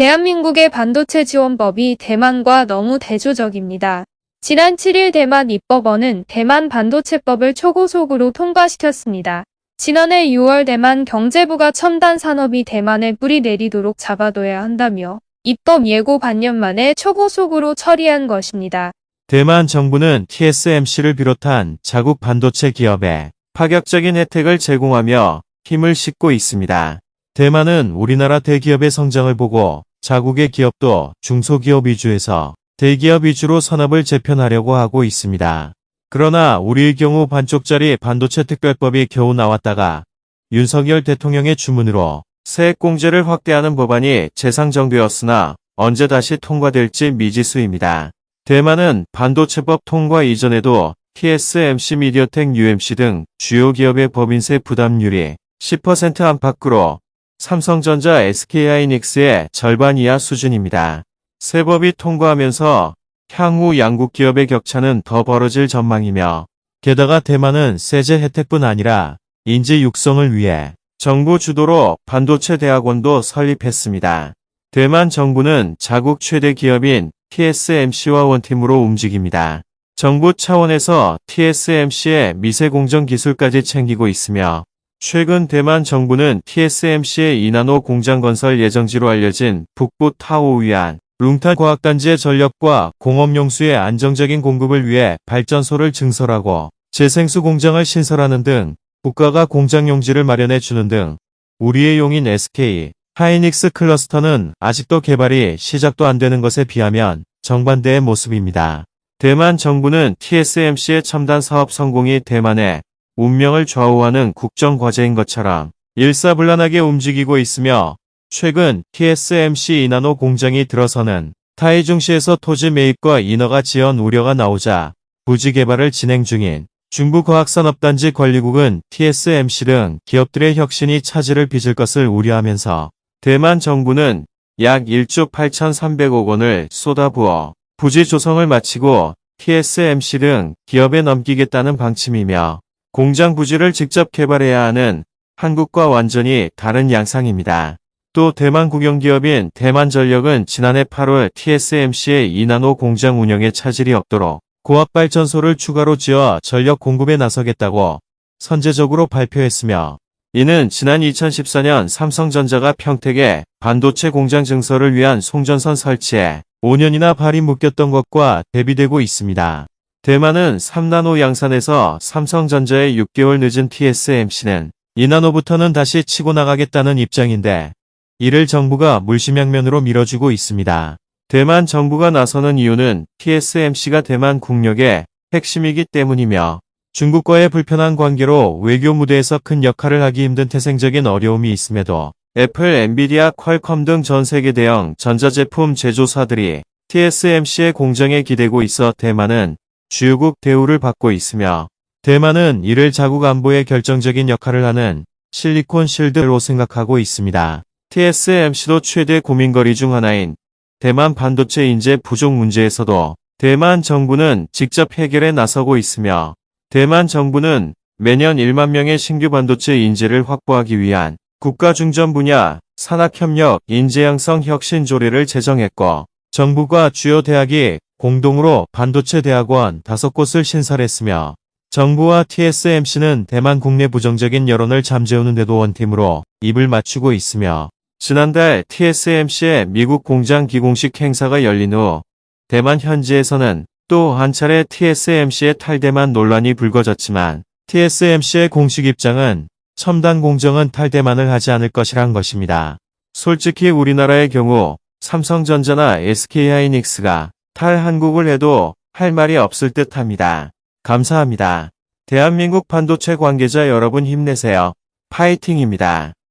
대한민국의 반도체 지원법이 대만과 너무 대조적입니다. 지난 7일 대만 입법원은 대만 반도체법을 초고속으로 통과시켰습니다. 지난해 6월 대만 경제부가 첨단 산업이 대만에 뿌리 내리도록 잡아둬야 한다며 입법 예고 반년 만에 초고속으로 처리한 것입니다. 대만 정부는 TSMC를 비롯한 자국 반도체 기업에 파격적인 혜택을 제공하며 힘을 싣고 있습니다. 대만은 우리나라 대기업의 성장을 보고 자국의 기업도 중소기업 위주에서 대기업 위주로 산업을 재편하려고 하고 있습니다. 그러나 우리의 경우 반쪽짜리 반도체 특별법이 겨우 나왔다가 윤석열 대통령의 주문으로 세액공제를 확대하는 법안이 재상정되었으나 언제 다시 통과될지 미지수입니다. 대만은 반도체법 통과 이전에도 TSMC, 미디어텍, UMC 등 주요 기업의 법인세 부담률이 10% 안팎으로 삼성전자, SK하이닉스의 절반 이하 수준입니다. 새 법이 통과하면서 향후 양국 기업의 격차는 더 벌어질 전망이며 게다가 대만은 세제 혜택뿐 아니라 인재 육성을 위해 정부 주도로 반도체 대학원도 설립했습니다. 대만 정부는 자국 최대 기업인 TSMC와 원팀으로 움직입니다. 정부 차원에서 TSMC의 미세 공정 기술까지 챙기고 있으며 최근 대만 정부는 TSMC의 2나노 공장 건설 예정지로 알려진 북부 타오위안 룽탄 과학단지의 전력과 공업용수의 안정적인 공급을 위해 발전소를 증설하고 재생수 공장을 신설하는 등 국가가 공장 용지를 마련해 주는 등 우리의 용인 SK 하이닉스 클러스터는 아직도 개발이 시작도 안 되는 것에 비하면 정반대의 모습입니다. 대만 정부는 TSMC의 첨단 사업 성공이 대만의 운명을 좌우하는 국정과제인 것처럼 일사불란하게 움직이고 있으며 최근 TSMC 2나노 공장이 들어서는 타이중시에서 토지 매입과 인허가 지연 우려가 나오자 부지 개발을 진행 중인 중부과학산업단지 관리국은 TSMC 등 기업들의 혁신이 차질을 빚을 것을 우려하면서 대만 정부는 약 1조 8,300억 원을 쏟아부어 부지 조성을 마치고 TSMC 등 기업에 넘기겠다는 방침이며 공장 부지를 직접 개발해야 하는 한국과 완전히 다른 양상입니다. 또 대만 국영기업인 대만전력은 지난해 8월 TSMC의 2나노 공장 운영에 차질이 없도록 고압발전소를 추가로 지어 전력 공급에 나서겠다고 선제적으로 발표했으며 이는 지난 2014년 삼성전자가 평택에 반도체 공장 증설을 위한 송전선 설치에 5년이나 발이 묶였던 것과 대비되고 있습니다. 대만은 3나노 양산에서 삼성전자의 6개월 늦은 TSMC는 2나노부터는 다시 치고 나가겠다는 입장인데 이를 정부가 물심양면으로 밀어주고 있습니다. 대만 정부가 나서는 이유는 TSMC가 대만 국력의 핵심이기 때문이며 중국과의 불편한 관계로 외교 무대에서 큰 역할을 하기 힘든 태생적인 어려움이 있음에도 애플, 엔비디아, 퀄컴 등 전 세계 대형 전자제품 제조사들이 TSMC의 공장에 기대고 있어 대만은 주요국 대우를 받고 있으며 대만은 이를 자국 안보에 결정적인 역할을 하는 실리콘 실드로 생각하고 있습니다. TSMC도 최대 고민거리 중 하나인 대만 반도체 인재 부족 문제에서도 대만 정부는 직접 해결에 나서고 있으며 대만 정부는 매년 1만 명의 신규 반도체 인재를 확보하기 위한 국가중점 분야 산학협력 인재양성 혁신 조례를 제정했고 정부가 주요 대학이 공동으로 반도체 대학원 5곳을 신설했으며 정부와 TSMC는 대만 국내 부정적인 여론을 잠재우는 데도 원팀으로 입을 맞추고 있으며 지난달 TSMC의 미국 공장 기공식 행사가 열린 후 대만 현지에서는 또 한 차례 TSMC의 탈대만 논란이 불거졌지만 TSMC의 공식 입장은 첨단 공정은 탈대만을 하지 않을 것이란 것입니다. 솔직히 우리나라의 경우 삼성전자나 SK하이닉스가 탈한국을 해도 할 말이 없을 듯합니다. 감사합니다. 대한민국 반도체 관계자 여러분 힘내세요. 파이팅입니다.